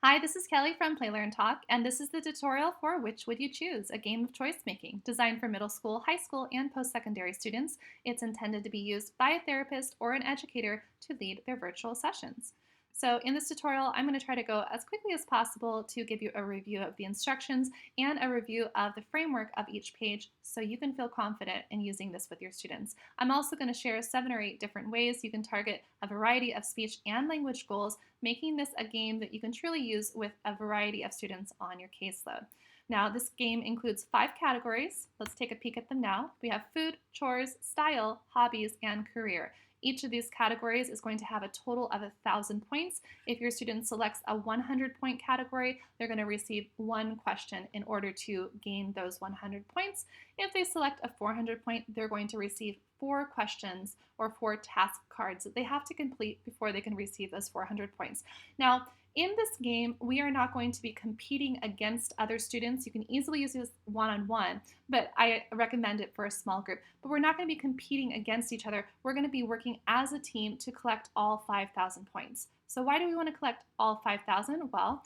Hi, this is Kelly from Play Learn Talk, and this is the tutorial for Which Would You Choose? A game of choice making designed for middle school, high school, and post-secondary students. It's intended to be used by a therapist or an educator to lead their virtual sessions. So in this tutorial, I'm going to try to go as quickly as possible to give you a review of the instructions and a review of the framework of each page so you can feel confident in using this with your students. I'm also going to share 7 or 8 different ways you can target a variety of speech and language goals, making this a game that you can truly use with a variety of students on your caseload. Now, this game includes 5 categories. Let's take a peek at them now. We have food, chores, style, hobbies, and career. Each of these categories is going to have a total of 1,000 points. If your student selects a 100-point category, they're going to receive 1 question in order to gain those 100 points. If they select a 400-point, they're going to receive 4 questions or 4 task cards that they have to complete before they can receive those 400 points. Now, in this game, we are not going to be competing against other students. You can easily use this one-on-one, but I recommend it for a small group. But we're not going to be competing against each other. We're going to be working as a team to collect all 5,000 points. So why do we want to collect all 5,000? Well,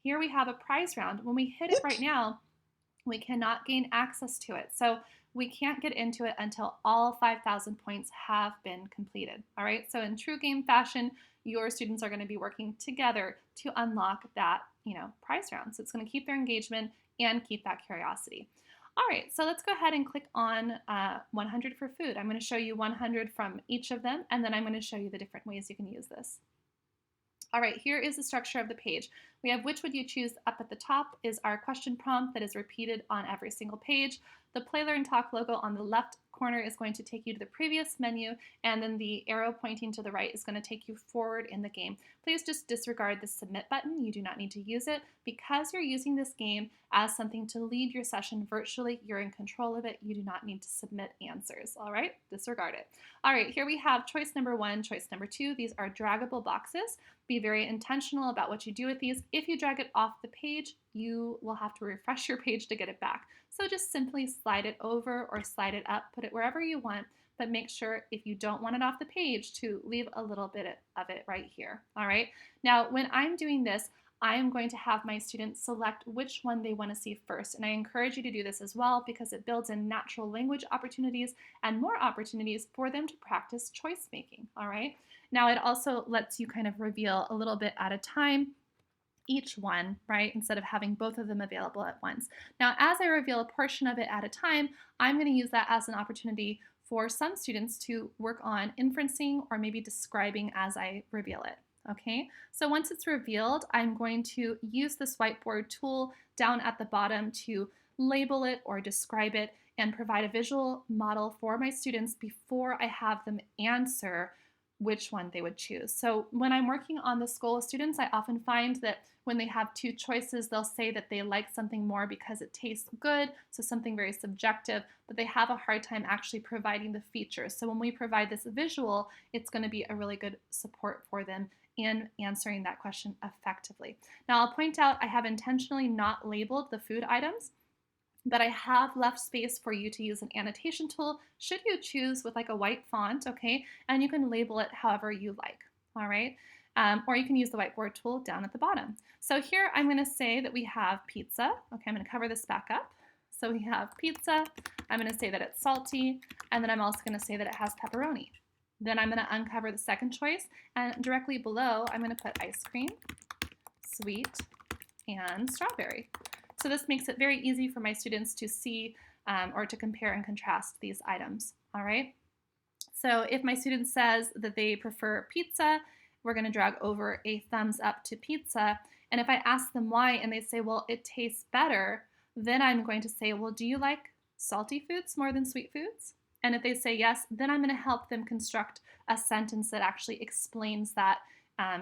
here we have a prize round. When we hit it right now, we cannot gain access to it. So we can't get into it until all 5,000 points have been completed. All right, so in true game fashion, your students are going to be working together to unlock that, prize round. So it's going to keep their engagement and keep that curiosity. All right, so let's go ahead and click on 100 for food. I'm going to show you 100 from each of them, and then I'm going to show you the different ways you can use this. All right, here is the structure of the page. We have which would you choose up at the top is our question prompt that is repeated on every single page. The Play Learn Talk logo on the left corner is going to take you to the previous menu, and then the arrow pointing to the right is going to take you forward in the game. Please just disregard the submit button. You do not need to use it. Because you're using this game as something to lead your session virtually, you're in control of it. You do not need to submit answers. All right, disregard it. All right, here we have choice number 1, choice number 2. These are draggable boxes. Be very intentional about what you do with these. If you drag it off the page, you will have to refresh your page to get it back. So just simply slide it over or slide it up, put it wherever you want, but make sure if you don't want it off the page to leave a little bit of it right here. All right. Now, when I'm doing this, I am going to have my students select which one they want to see first. And I encourage you to do this as well because it builds in natural language opportunities and more opportunities for them to practice choice making. All right. Now, it also lets you kind of reveal a little bit at a time each one, right, instead of having both of them available at once. Now, as I reveal a portion of it at a time, I'm going to use that as an opportunity for some students to work on inferencing or maybe describing as I reveal it. Okay, so once it's revealed, I'm going to use this whiteboard tool down at the bottom to label it or describe it and provide a visual model for my students before I have them answer which one they would choose. So when I'm working on this goal of students, I often find that when they have 2 choices, they'll say that they like something more because it tastes good, so something very subjective, but they have a hard time actually providing the features. So when we provide this visual, it's going to be a really good support for them in answering that question effectively. Now, I'll point out I have intentionally not labeled the food items, but I have left space for you to use an annotation tool should you choose with like a white font, okay? And you can label it however you like, all right? Or you can use the whiteboard tool down at the bottom. So here I'm gonna say that we have pizza. Okay, I'm gonna cover this back up. So we have pizza, I'm gonna say that it's salty, and then I'm also gonna say that it has pepperoni. Then I'm gonna uncover the second choice, and directly below, I'm gonna put ice cream, sweet, and strawberry. So this makes it very easy for my students to see or to compare and contrast these items, all right? So if my student says that they prefer pizza, we're gonna drag over a thumbs up to pizza. And if I ask them why and they say, well, it tastes better, then I'm going to say, well, do you like salty foods more than sweet foods? And if they say yes, then I'm gonna help them construct a sentence that actually explains that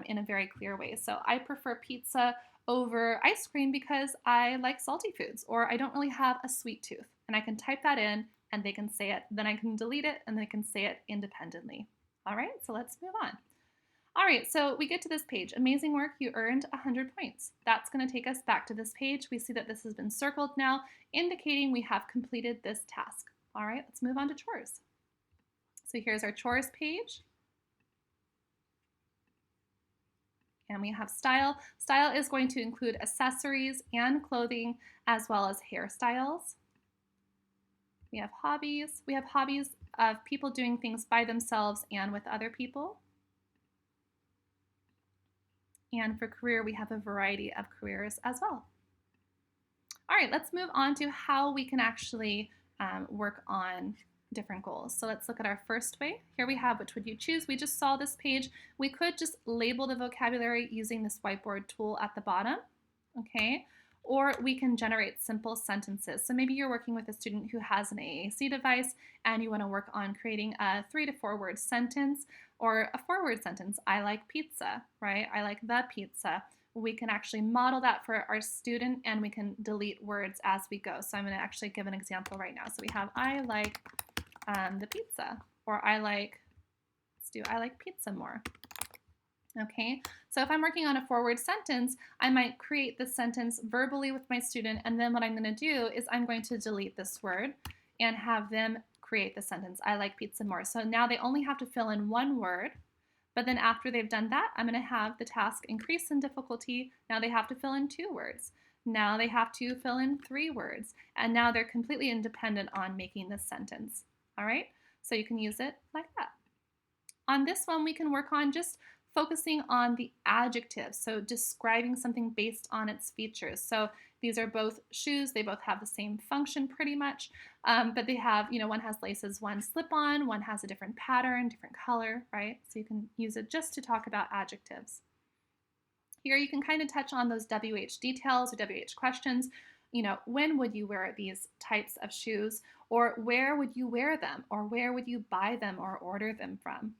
in a very clear way. So I prefer pizza over ice cream because I like salty foods, or I don't really have a sweet tooth. And I can type that in and they can say it. Then I can delete it and they can say it independently. All right, so let's move on. All right, so we get to this page. Amazing work, you earned 100 points. That's going to take us back to this page. We see that this has been circled now, indicating we have completed this task. All right, let's move on to chores. So here's our chores page. And we have style. Style is going to include accessories and clothing, as well as hairstyles. We have hobbies. We have hobbies of people doing things by themselves and with other people. And for career, we have a variety of careers as well. All right, let's move on to how we can actually work on different goals. So let's look at our first way. Here we have which would you choose. We just saw this page. We could just label the vocabulary using this whiteboard tool at the bottom, okay? Or we can generate simple sentences. So maybe you're working with a student who has an AAC device and you want to work on creating a 3 to 4 word sentence or a 4-word sentence. I like pizza, right? I like the pizza. We can actually model that for our student and we can delete words as we go. So I'm going to actually give an example right now. So we have I like the pizza, or I like pizza more. Okay, so if I'm working on a 4-word sentence, I might create the sentence verbally with my student, and then what I'm going to do is I'm going to delete this word and have them create the sentence, I like pizza more. So now they only have to fill in 1 word, but then after they've done that, I'm going to have the task increase in difficulty. Now they have to fill in 2 words. Now they have to fill in 3 words, and now they're completely independent on making this sentence. All right, so you can use it like that. On this one, we can work on just focusing on the adjectives, so describing something based on its features. So these are both shoes. They both have the same function pretty much, but they have, one has laces, one slip-on, one has a different pattern, different color, right? So you can use it just to talk about adjectives. Here you can kind of touch on those WH details or WH questions. When would you wear these types of shoes? Or where would you wear them? Or where would you buy them or order them from?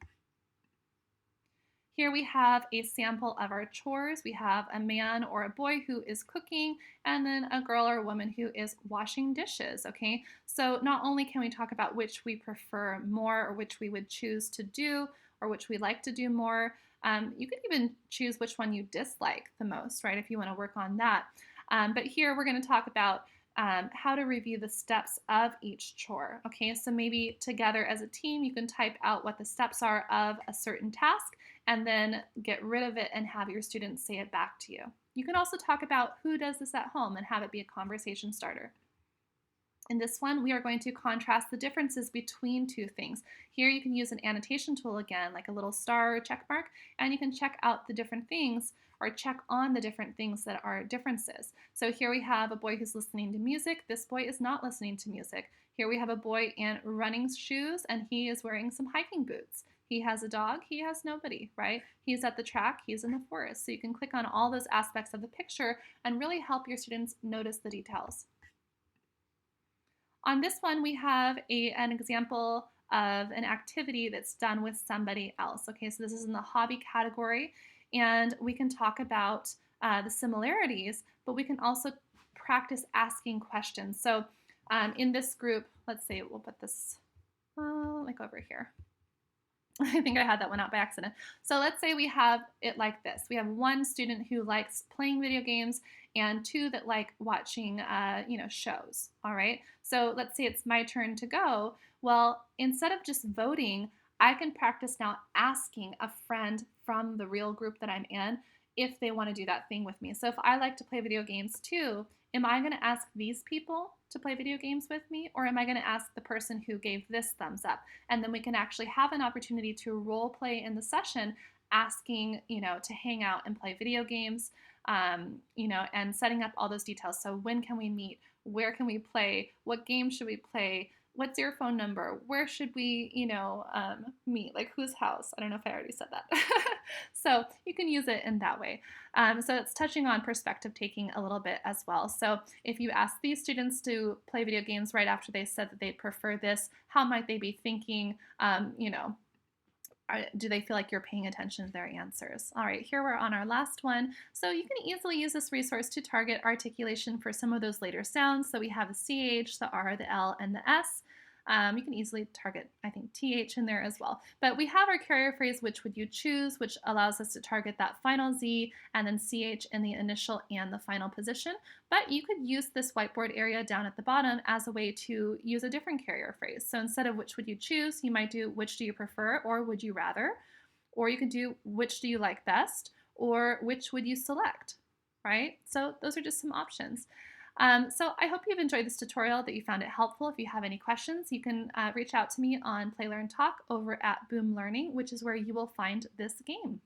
Here we have a sample of our chores. We have a man or a boy who is cooking, and then a girl or a woman who is washing dishes, okay? So not only can we talk about which we prefer more or which we would choose to do or which we like to do more, you could even choose which one you dislike the most, right, if you want to work on that. But here we're going to talk about how to review the steps of each chore. Okay, so maybe together as a team, you can type out what the steps are of a certain task and then get rid of it and have your students say it back to you. You can also talk about who does this at home and have it be a conversation starter. In this one, we are going to contrast the differences between 2 things. Here you can use an annotation tool again, like a little star or check mark, and you can check out the different things or check on the different things that are differences. So here we have a boy who's listening to music. This boy is not listening to music. Here we have a boy in running shoes and he is wearing some hiking boots. He has a dog, he has nobody, right? He's at the track, he's in the forest. So you can click on all those aspects of the picture and really help your students notice the details. On this one, we have an example of an activity that's done with somebody else. Okay, so this is in the hobby category, and we can talk about the similarities, but we can also practice asking questions. So in this group, let's say we'll put this, let me go over here. I think I had that one out by accident. So let's say we have it like this. We have 1 student who likes playing video games and 2 that like watching, shows. All right. So let's say it's my turn to go. Well, instead of just voting, I can practice now asking a friend from the real group that I'm in if they want to do that thing with me. So if I like to play video games too, am I going to ask these people to play video games with me, or am I going to ask the person who gave this thumbs up? And then we can actually have an opportunity to role play in the session, asking, to hang out and play video games, and setting up all those details. So when can we meet? Where can we play? What game should we play? What's your phone number? Where should we, meet? Like whose house? I don't know if I already said that. So you can use it in that way. So it's touching on perspective taking a little bit as well. So if you ask these students to play video games right after they said that they prefer this, how might they be thinking, do they feel like you're paying attention to their answers? All right, here we're on our last one. So you can easily use this resource to target articulation for some of those later sounds. So we have the CH, the R, the L, and the S. You can easily target, I think, TH in there as well. But we have our carrier phrase, which would you choose, which allows us to target that final Z and then CH in the initial and the final position. But you could use this whiteboard area down at the bottom as a way to use a different carrier phrase. So instead of which would you choose, you might do which do you prefer or would you rather. Or you could do which do you like best, or which would you select, right? So those are just some options. So I hope you've enjoyed this tutorial, that you found it helpful. If you have any questions, you can reach out to me on Play Learn Talk over at Boom Learning, which is where you will find this game.